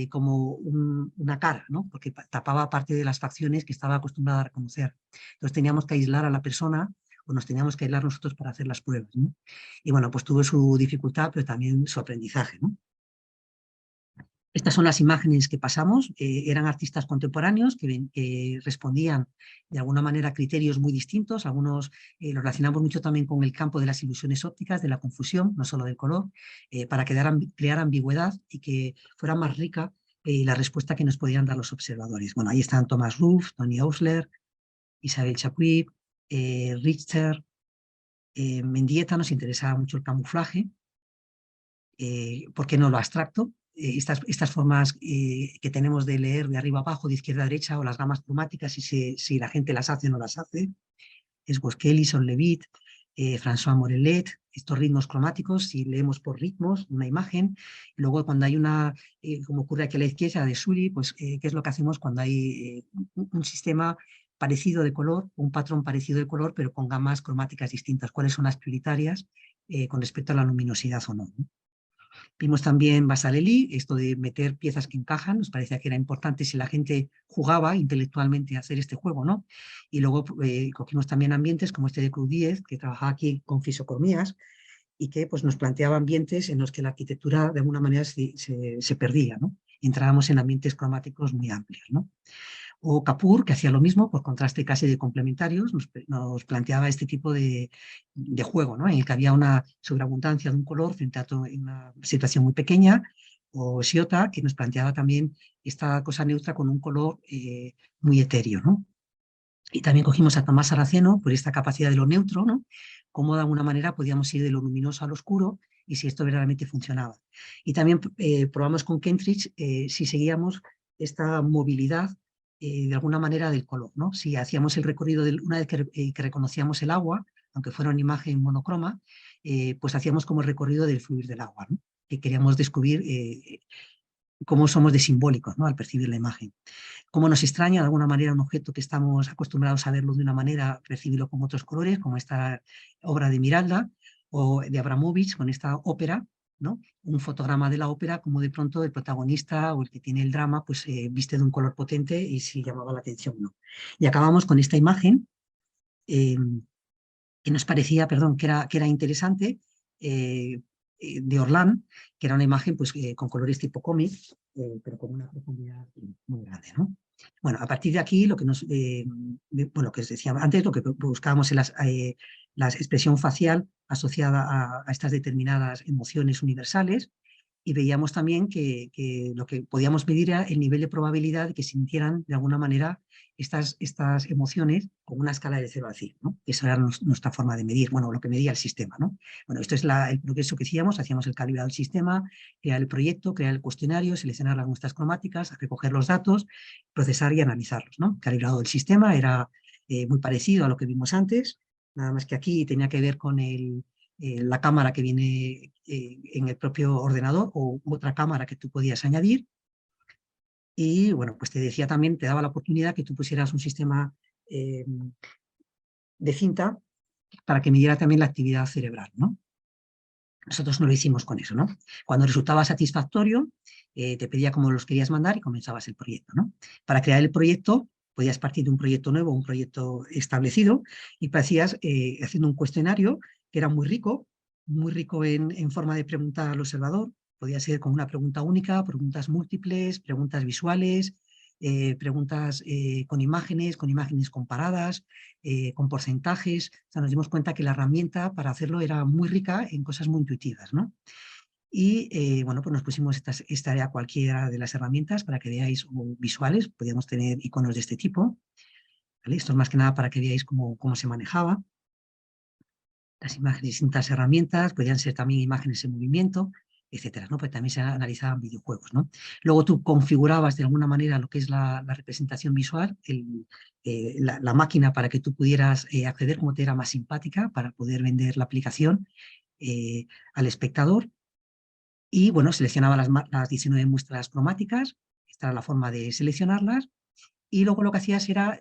como una cara, ¿no? Porque tapaba parte de las facciones que estaba acostumbrada a reconocer. Entonces teníamos que aislar a la persona, o nos teníamos que aislar nosotros para hacer las pruebas, ¿no? Y bueno, pues tuvo su dificultad, pero también su aprendizaje, ¿no? Estas son las imágenes que pasamos. Eran artistas contemporáneos que respondían de alguna manera a criterios muy distintos. Algunos los relacionamos mucho también con el campo de las ilusiones ópticas, de la confusión, no solo del color, para crear ambigüedad y que fuera más rica la respuesta que nos podían dar los observadores. Bueno, ahí están Thomas Ruff, Tony Ausler, Isabel Chapuis, Richter. Mendieta nos interesaba mucho el camuflaje. ¿Por qué no lo abstracto? Estas formas que tenemos de leer de arriba abajo, de izquierda a derecha, o las gamas cromáticas, si la gente las hace o no las hace. Es Kelly, Son Levitt, François Morellet, estos ritmos cromáticos, si leemos por ritmos una imagen, y luego cuando hay una, como ocurre aquí a la izquierda de Sully, pues qué es lo que hacemos cuando hay un sistema parecido de color, un patrón parecido de color, pero con gamas cromáticas distintas, cuáles son las prioritarias con respecto a la luminosidad o no. Vimos también Basarely, esto de meter piezas que encajan, nos parecía que era importante si la gente jugaba intelectualmente a hacer este juego, ¿no? Y luego cogimos también ambientes como este de Cruz 10, que trabajaba aquí con fisocormías y que pues, nos planteaba ambientes en los que la arquitectura de alguna manera se perdía, ¿no? Entrábamos en ambientes cromáticos muy amplios, ¿no? O Kapoor, que hacía lo mismo, por contraste casi de complementarios, nos planteaba este tipo de juego, ¿no? En el que había una sobreabundancia de un color frente a una situación muy pequeña, o Shiota, que nos planteaba también esta cosa neutra con un color muy etéreo, ¿no? Y también cogimos a Tomás Saraceno por esta capacidad de lo neutro, ¿no? Cómo de alguna manera podíamos ir de lo luminoso al oscuro y si esto verdaderamente funcionaba. Y también probamos con Kentridge si seguíamos esta movilidad de alguna manera del color, ¿no? Si hacíamos el recorrido, una vez que reconocíamos el agua, aunque fuera una imagen monocroma, pues hacíamos como el recorrido del fluir del agua, ¿no? Que queríamos descubrir cómo somos de simbólicos, ¿no? Al percibir la imagen. Cómo nos extraña de alguna manera un objeto que estamos acostumbrados a verlo de una manera, percibirlo con otros colores, como esta obra de Miralda o de Abramovich con esta ópera, ¿no? Un fotograma de la ópera, como de pronto el protagonista o el que tiene el drama, pues viste de un color potente y si llamaba la atención o no. Y acabamos con esta imagen eh, que nos parecía, perdón, que era interesante, de Orlán, que era una imagen pues, con colores tipo cómic, pero con una profundidad muy grande, ¿no? Bueno, a partir de aquí, lo que bueno, que os decía antes, lo que buscábamos en la expresión facial asociada a estas determinadas emociones universales, y veíamos también que lo que podíamos medir era el nivel de probabilidad de que sintieran de alguna manera estas emociones con una escala de 0 a 100, ¿no? Esa era nuestra forma de medir, bueno, lo que medía el sistema, ¿no? Bueno, esto es el progreso que hacíamos el calibrado del sistema, crear el proyecto, crear el cuestionario, seleccionar las muestras cromáticas, recoger los datos, procesar y analizarlos, ¿no? El calibrado del sistema era muy parecido a lo que vimos antes, nada más que aquí tenía que ver con la cámara que viene en el propio ordenador o otra cámara que tú podías añadir. Y bueno, pues te decía también, te daba la oportunidad que tú pusieras un sistema de cinta para que midiera también la actividad cerebral, ¿no? Nosotros no lo hicimos con eso, ¿no? Cuando resultaba satisfactorio, te pedía cómo los querías mandar y comenzabas el proyecto, ¿no? Para crear el proyecto, podías partir de un proyecto nuevo, un proyecto establecido, y hacías haciendo un cuestionario que era muy rico en forma de pregunta al observador. Podía ser con una pregunta única, preguntas múltiples, preguntas visuales, preguntas con imágenes comparadas, con porcentajes. O sea, nos dimos cuenta que la herramienta para hacerlo era muy rica en cosas muy intuitivas, ¿no? Y bueno, pues nos pusimos esta área cualquiera de las herramientas para que veáis visuales, podíamos tener iconos de este tipo, ¿vale? Esto es más que nada para que veáis cómo se manejaba. Las imágenes, distintas herramientas, podían ser también imágenes en movimiento, etcétera, ¿no? Pues también se analizaban videojuegos, ¿no? Luego tú configurabas de alguna manera lo que es la representación visual, la máquina para que tú pudieras acceder como te era más simpática para poder vender la aplicación al espectador. Y bueno, seleccionaba las 19 muestras cromáticas, esta era la forma de seleccionarlas, y luego lo que hacías era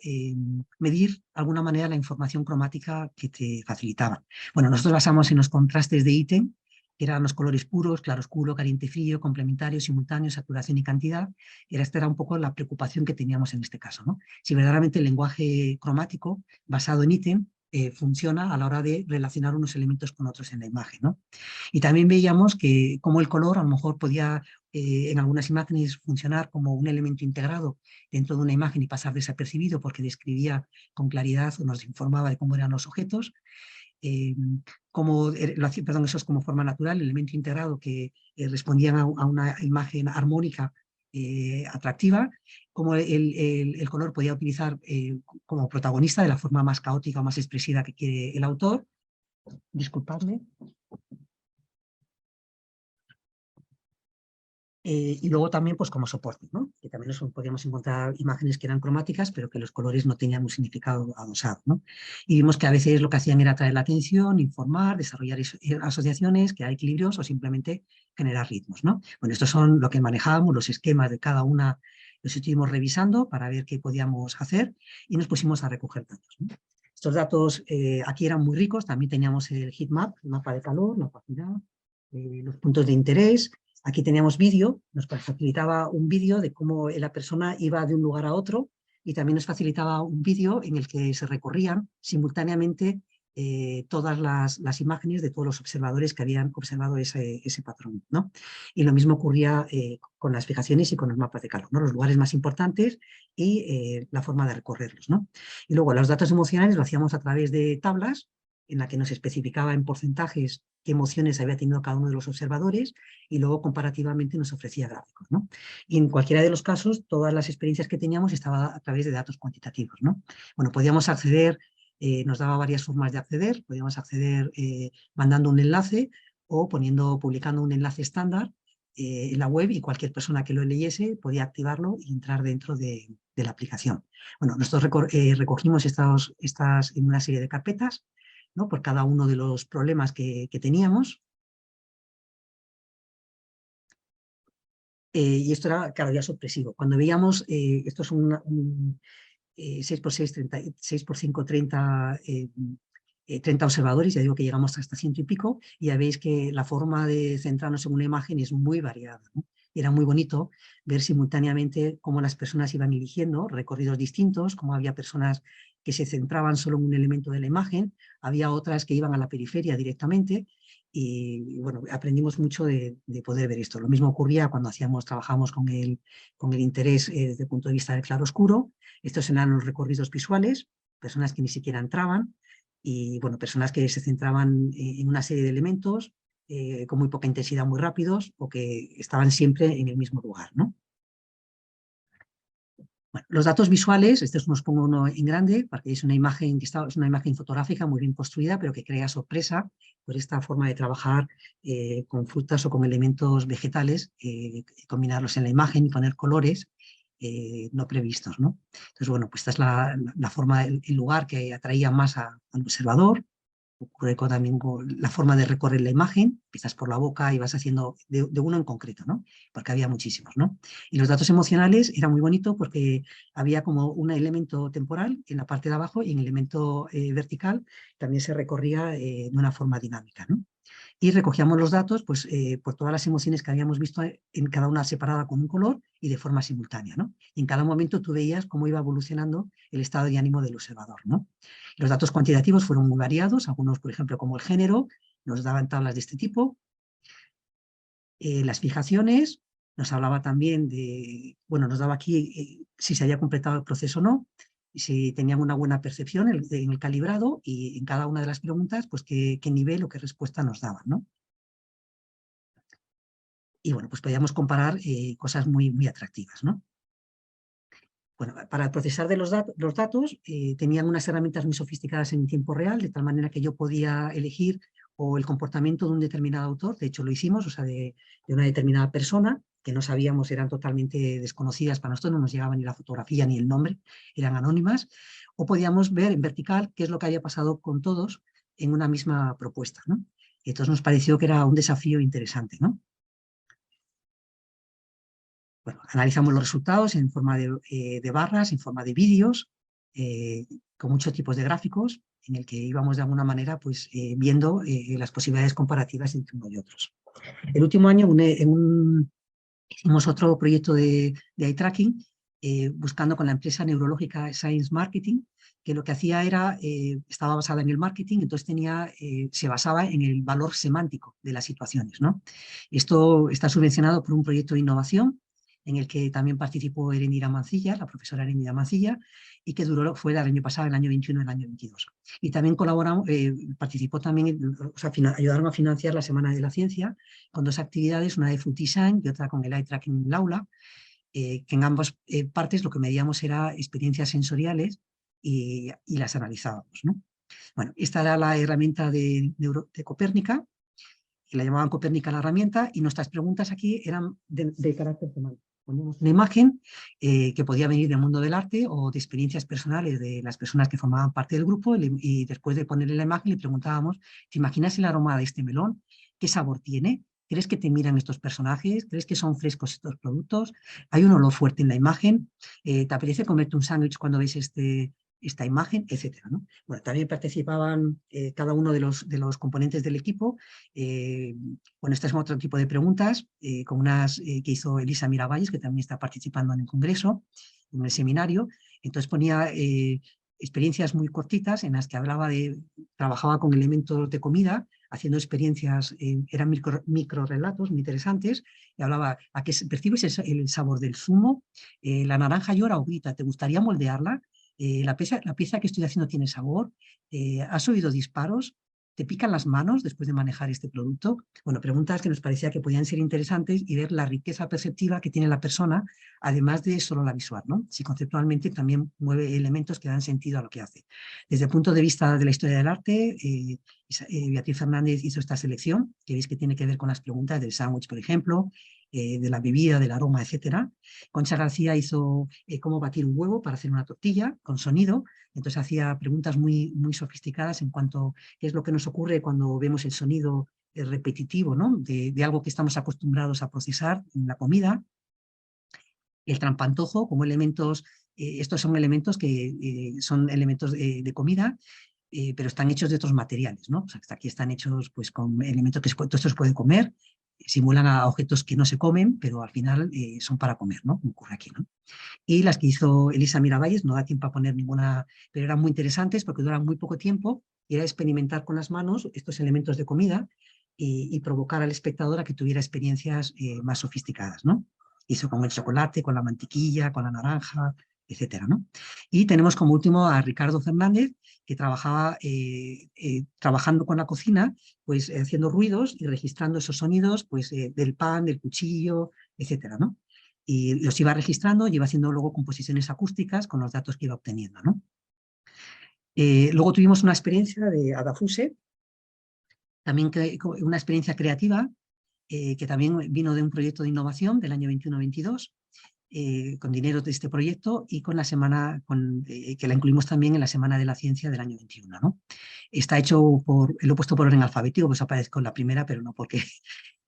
medir de alguna manera la información cromática que te facilitaban. Bueno, nosotros basamos en los contrastes de ítem, que eran los colores puros, claroscuro, caliente frío, complementarios, simultáneos, saturación y cantidad. Esta era un poco la preocupación que teníamos en este caso, ¿no? Si verdaderamente el lenguaje cromático basado en ítem funciona a la hora de relacionar unos elementos con otros en la imagen, ¿no? Y también veíamos que como el color a lo mejor podía en algunas imágenes funcionar como un elemento integrado dentro de una imagen y pasar desapercibido porque describía con claridad o nos informaba de cómo eran los objetos. Perdón, eso es como forma natural, el elemento integrado que respondían a una imagen armónica atractiva, como el color podía utilizar como protagonista de la forma más caótica o más expresiva que quiere el autor. Disculpadme. Y luego también pues como soporte, ¿no? Que también podíamos encontrar imágenes que eran cromáticas, pero que los colores no tenían un significado adosado, ¿no? Y vimos que a veces lo que hacían era atraer la atención, informar, desarrollar asociaciones, crear equilibrios o simplemente generar ritmos, ¿no? Bueno, estos son lo que manejábamos, los esquemas de cada una, los estuvimos revisando para ver qué podíamos hacer y nos pusimos a recoger datos, ¿no? Estos datos aquí eran muy ricos, también teníamos el heat map, el mapa de calor, la opacidad, los puntos de interés. Aquí teníamos vídeo, nos facilitaba un vídeo de cómo la persona iba de un lugar a otro y también nos facilitaba un vídeo en el que se recorrían simultáneamente todas las imágenes de todos los observadores que habían observado ese patrón, ¿no? Y lo mismo ocurría con las fijaciones y con los mapas de calor, ¿no? Los lugares más importantes y la forma de recorrerlos, ¿no? Y luego los datos emocionales lo hacíamos a través de tablas en la que nos especificaba en porcentajes qué emociones había tenido cada uno de los observadores y luego comparativamente nos ofrecía gráficos, ¿no? Y en cualquiera de los casos, todas las experiencias que teníamos estaban a través de datos cuantitativos, ¿no? Bueno, podíamos acceder, nos daba varias formas de acceder, podíamos acceder mandando un enlace o publicando un enlace estándar en la web y cualquier persona que lo leyese podía activarlo y entrar dentro de la aplicación. Bueno, nosotros recogimos estas en una serie de carpetas, ¿no? Por cada uno de los problemas que teníamos. Y esto era cada día sorpresivo. Cuando veíamos, esto es un 6x6, 6x5, 30 observadores, ya digo que llegamos hasta 100 y pico, y ya veis que la forma de centrarnos en una imagen es muy variada, ¿no? Y era muy bonito ver simultáneamente cómo las personas iban eligiendo recorridos distintos, cómo había personas que se centraban solo en un elemento de la imagen, había otras que iban a la periferia directamente, y bueno, aprendimos mucho de poder ver esto. Lo mismo ocurría cuando trabajamos con el interés desde el punto de vista del claroscuro. Estos eran los recorridos visuales, personas que ni siquiera entraban, y bueno, personas que se centraban en una serie de elementos con muy poca intensidad, muy rápidos, o que estaban siempre en el mismo lugar, ¿no? Bueno, los datos visuales, este os pongo uno en grande, porque es una imagen es una imagen fotográfica muy bien construida, pero que crea sorpresa por esta forma de trabajar con frutas o con elementos vegetales, combinarlos en la imagen y poner colores no previstos, ¿no? Entonces, bueno, pues esta es la forma, el lugar que atraía más al observador. Ocurre también con la forma de recorrer la imagen, empiezas por la boca y vas haciendo de uno en concreto, ¿no? Porque había muchísimos, ¿no? Y los datos emocionales era muy bonito porque había como un elemento temporal en la parte de abajo y en el elemento vertical también se recorría de una forma dinámica, ¿no? Y recogíamos los datos pues, por todas las emociones que habíamos visto en cada una separada con un color y de forma simultánea, ¿no? Y en cada momento tú veías cómo iba evolucionando el estado de ánimo del observador, ¿no? Los datos cuantitativos fueron muy variados, algunos, por ejemplo, como el género, nos daban tablas de este tipo. Las fijaciones, nos hablaba también de, bueno, nos daba aquí si se había completado el proceso o no, si tenían una buena percepción en el calibrado y en cada una de las preguntas, pues qué nivel o qué respuesta nos daban, ¿no? Y bueno, pues podíamos comparar cosas muy, muy atractivas, ¿no? Bueno, para procesar los datos tenían unas herramientas muy sofisticadas en tiempo real, de tal manera que yo podía elegir o el comportamiento de un determinado autor, de hecho lo hicimos, o sea, de una determinada persona, que no sabíamos, eran totalmente desconocidas para nosotros, no nos llegaba ni la fotografía ni el nombre, eran anónimas, o podíamos ver en vertical qué es lo que había pasado con todos en una misma propuesta, ¿no? Y entonces nos pareció que era un desafío interesante, ¿no? Bueno, analizamos los resultados en forma de barras, en forma de vídeos, con muchos tipos de gráficos, en el que íbamos de alguna manera pues, viendo las posibilidades comparativas entre uno y otros. El último año hicimos otro proyecto de eye tracking, buscando con la empresa neurológica Science Marketing, que lo que hacía era, estaba basada en el marketing, entonces se basaba en el valor semántico de las situaciones, ¿no? Esto está subvencionado por un proyecto de innovación en el que también participó Erendira Mancilla, la profesora Erendira Mancilla, y que fue el año pasado, el año 21 y el año 22. Y también participó también, o sea, ayudaron a financiar la Semana de la Ciencia con dos actividades, una de Food Design y otra con el eye tracking en el aula, que en ambas partes lo que medíamos era experiencias sensoriales y las analizábamos, ¿no? Bueno, esta era la herramienta de Copérnica, que la llamaban Copérnica la herramienta, y nuestras preguntas aquí eran de carácter temático. Poníamos una imagen que podía venir del mundo del arte o de experiencias personales de las personas que formaban parte del grupo, y después de ponerle la imagen le preguntábamos: ¿te imaginas el aroma de este melón? ¿Qué sabor tiene? ¿Crees que te miran estos personajes? ¿Crees que son frescos estos productos? ¿Hay un olor fuerte en la imagen? ¿Te apetece comerte un sándwich cuando ves esta imagen? Etcétera, ¿no? Bueno, también participaban cada uno de los componentes del equipo. Bueno, este es otro tipo de preguntas, con unas que hizo Elisa Miravalles, que también está participando en el congreso, en el seminario. Entonces ponía experiencias muy cortitas en las que trabajaba con elementos de comida, haciendo experiencias, eran microrelatos muy interesantes, y hablaba: ¿a qué percibes el sabor del zumo? La naranja llora o grita, ¿te gustaría moldearla? La pieza que estoy haciendo tiene sabor. ¿Has oído disparos? ¿Te pican las manos después de manejar este producto? Bueno, preguntas que nos parecía que podían ser interesantes y ver la riqueza perceptiva que tiene la persona, además de solo la visual, ¿no? Si conceptualmente también mueve elementos que dan sentido a lo que hace. Desde el punto de vista de la historia del arte, Beatriz Fernández hizo esta selección, que veis que tiene que ver con las preguntas del sándwich, por ejemplo, de la bebida, del aroma, etcétera. Concha García hizo cómo batir un huevo para hacer una tortilla con sonido. Entonces hacía preguntas muy, muy sofisticadas en cuanto a qué es lo que nos ocurre cuando vemos el sonido repetitivo, ¿no? de algo que estamos acostumbrados a procesar en la comida. El trampantojo como elementos, estos son elementos que son elementos de comida, pero están hechos de otros materiales, ¿no? O sea, aquí están hechos pues, con elementos que todo esto se puede comer, simulan a objetos que no se comen, pero al final son para comer, ¿no? Como ocurre aquí, ¿no? Y las que hizo Elisa Miravalles, no da tiempo a poner ninguna, pero eran muy interesantes porque duran muy poco tiempo, y era experimentar con las manos estos elementos de comida y provocar al espectador a que tuviera experiencias más sofisticadas, ¿no? Hizo con el chocolate, con la mantequilla, con la naranja, etcétera, ¿no? Y tenemos como último a Ricardo Fernández, que trabajaba trabajando con la cocina, pues haciendo ruidos y registrando esos sonidos pues, del pan, del cuchillo, etcétera, ¿no? Y los iba registrando y iba haciendo luego composiciones acústicas con los datos que iba obteniendo, ¿no? Luego tuvimos una experiencia de Adafuse, también una experiencia creativa, que también vino de un proyecto de innovación del año 21-22, con dinero de este proyecto, y con la semana, que la incluimos también en la Semana de la Ciencia del año 21, ¿no? Está hecho lo he puesto por orden alfabético, pues aparezco en la primera, pero no porque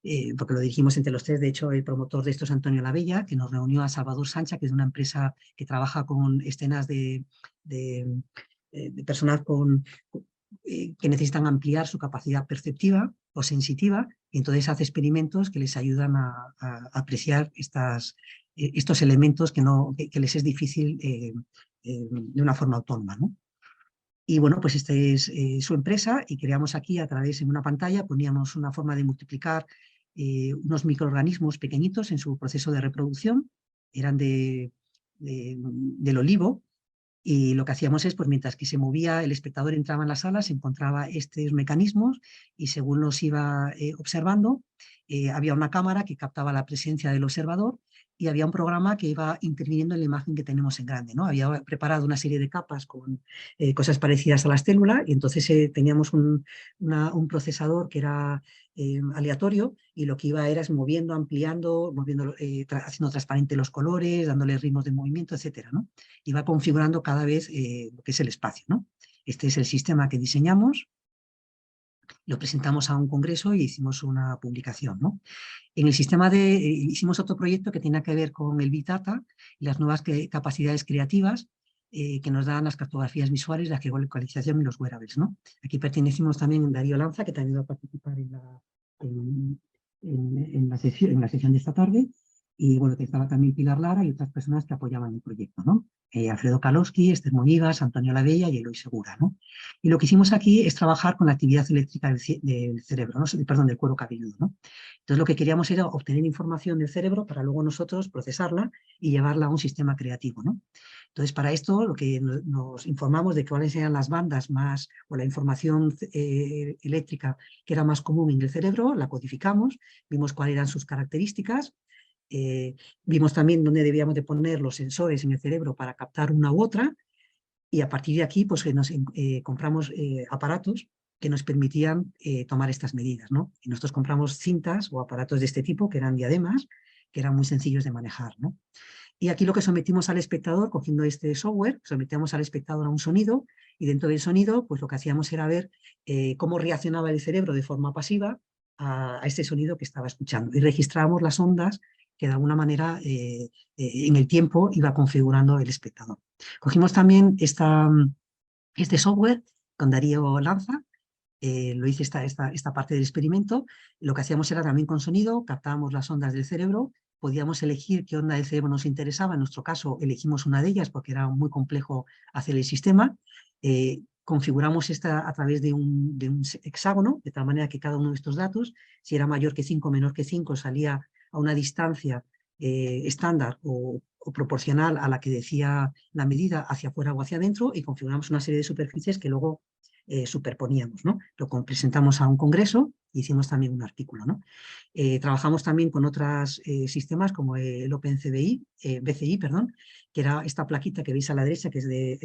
lo dirigimos entre los tres. De hecho, el promotor de esto es Antonio Labella, que nos reunió a Salvador Sancha, que es una empresa que trabaja con escenas de personas que necesitan ampliar su capacidad perceptiva o sensitiva, y entonces hace experimentos que les ayudan a apreciar estos elementos que les es difícil de una forma autónoma, ¿no? Y bueno, pues esta es su empresa, y creamos aquí a través de una pantalla, poníamos una forma de multiplicar unos microorganismos pequeñitos en su proceso de reproducción, eran del olivo, y lo que hacíamos es, pues mientras que se movía, el espectador entraba en la sala, se encontraba estos mecanismos, y según los iba observando, había una cámara que captaba la presencia del observador, y había un programa que iba interviniendo en la imagen que tenemos en grande, ¿no? Había preparado una serie de capas con cosas parecidas a las células, y entonces teníamos un procesador que era aleatorio, y lo que iba era moviendo, ampliando, haciendo transparente los colores, dándole ritmos de movimiento, etcétera, ¿no? Y va configurando cada vez lo que es el espacio, ¿no? Este es el sistema que diseñamos, lo presentamos a un congreso y hicimos una publicación, ¿no? En el sistema hicimos otro proyecto que tiene que ver con el Big Data y las nuevas capacidades creativas que nos dan las cartografías visuales, la geolocalización y los wearables, ¿no? Aquí pertenecimos también a Darío Lanza, que también va a participar en la sesión de esta tarde, y bueno, que estaba también Pilar Lara y otras personas que apoyaban el proyecto, ¿no? Alfredo Kalowski, Esther Monivas, Antonio Labella y Eloy Segura, ¿no? Y lo que hicimos aquí es trabajar con la actividad eléctrica del cerebro, ¿no? Perdón, del cuero cabelludo, ¿no? Entonces lo que queríamos era obtener información del cerebro para luego nosotros procesarla y llevarla a un sistema creativo, ¿no? Entonces para esto lo que nos informamos de cuáles eran las bandas más, o la información eléctrica que era más común en el cerebro, la codificamos, vimos cuáles eran sus características, vimos también dónde debíamos de poner los sensores en el cerebro para captar una u otra, y a partir de aquí pues, compramos aparatos que nos permitían tomar estas medidas, ¿no? Y nosotros compramos cintas o aparatos de este tipo, que eran diademas, que eran muy sencillos de manejar, ¿no? Y aquí lo que sometimos al espectador, cogiendo este software, sometíamos al espectador a un sonido, y dentro del sonido, pues lo que hacíamos era ver cómo reaccionaba el cerebro de forma pasiva a este sonido que estaba escuchando. Y registrábamos las ondas que de alguna manera en el tiempo iba configurando el espectador. Cogimos también este software con Darío Lanza, lo hice esta parte del experimento. Lo que hacíamos era también con sonido, captábamos las ondas del cerebro, podíamos elegir qué onda del cerebro nos interesaba. En nuestro caso elegimos una de ellas porque era muy complejo hacer el sistema. Configuramos esta a través de un hexágono, de tal manera que cada uno de estos datos, si era mayor que 5 o menor que 5, salía a una distancia estándar o proporcional a la que decía la medida hacia afuera o hacia adentro, y configuramos una serie de superficies que luego superponíamos, ¿no? Lo presentamos a un congreso e hicimos también un artículo, ¿no? Trabajamos también con otros sistemas como el OpenCBI, BCI, perdón, que era esta plaquita que veis a la derecha, que es de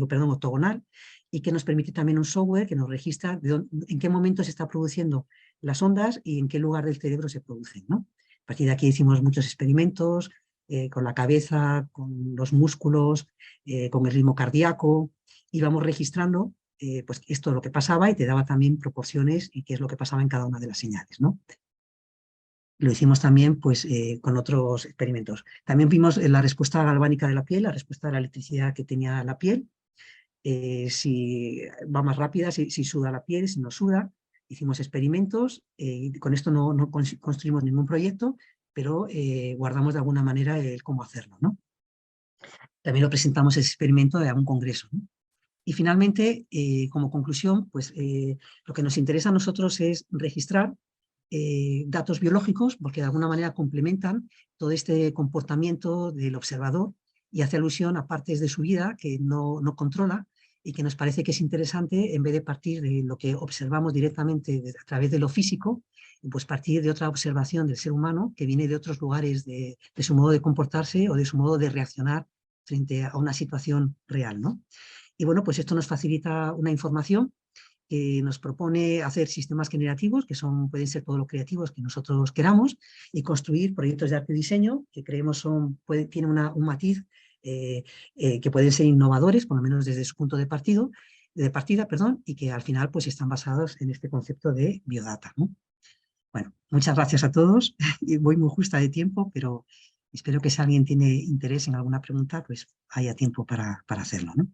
octogonal, y que nos permite también un software que nos registra en qué momento se está produciendo las ondas y en qué lugar del cerebro se producen, ¿no? A partir de aquí hicimos muchos experimentos con la cabeza, con los músculos, con el ritmo cardíaco, íbamos registrando pues esto es lo que pasaba, y te daba también proporciones y qué es lo que pasaba en cada una de las señales, ¿no? Lo hicimos también pues, con otros experimentos. También vimos la respuesta galvánica de la piel, la respuesta de la electricidad que tenía la piel, si va más rápida, si suda la piel, si no suda. Hicimos experimentos, y con esto no construimos ningún proyecto, pero guardamos de alguna manera el cómo hacerlo, ¿no? También lo presentamos ese experimento a un congreso, ¿no? Y finalmente, como conclusión, pues lo que nos interesa a nosotros es registrar datos biológicos, porque de alguna manera complementan todo este comportamiento del observador y hace alusión a partes de su vida que no controla, y que nos parece que es interesante, en vez de partir de lo que observamos directamente a través de lo físico, pues partir de otra observación del ser humano que viene de otros lugares de su modo de comportarse o de su modo de reaccionar frente a una situación real, ¿no? Y bueno, pues esto nos facilita una información que nos propone hacer sistemas generativos, que pueden ser todo lo creativos que nosotros queramos, y construir proyectos de arte y diseño que creemos tienen un matiz que pueden ser innovadores, por lo menos desde su punto de partida, perdón, y que al final pues están basados en este concepto de biodata, ¿no? Bueno, muchas gracias a todos. Voy muy justa de tiempo, pero espero que si alguien tiene interés en alguna pregunta, pues haya tiempo para hacerlo, ¿no?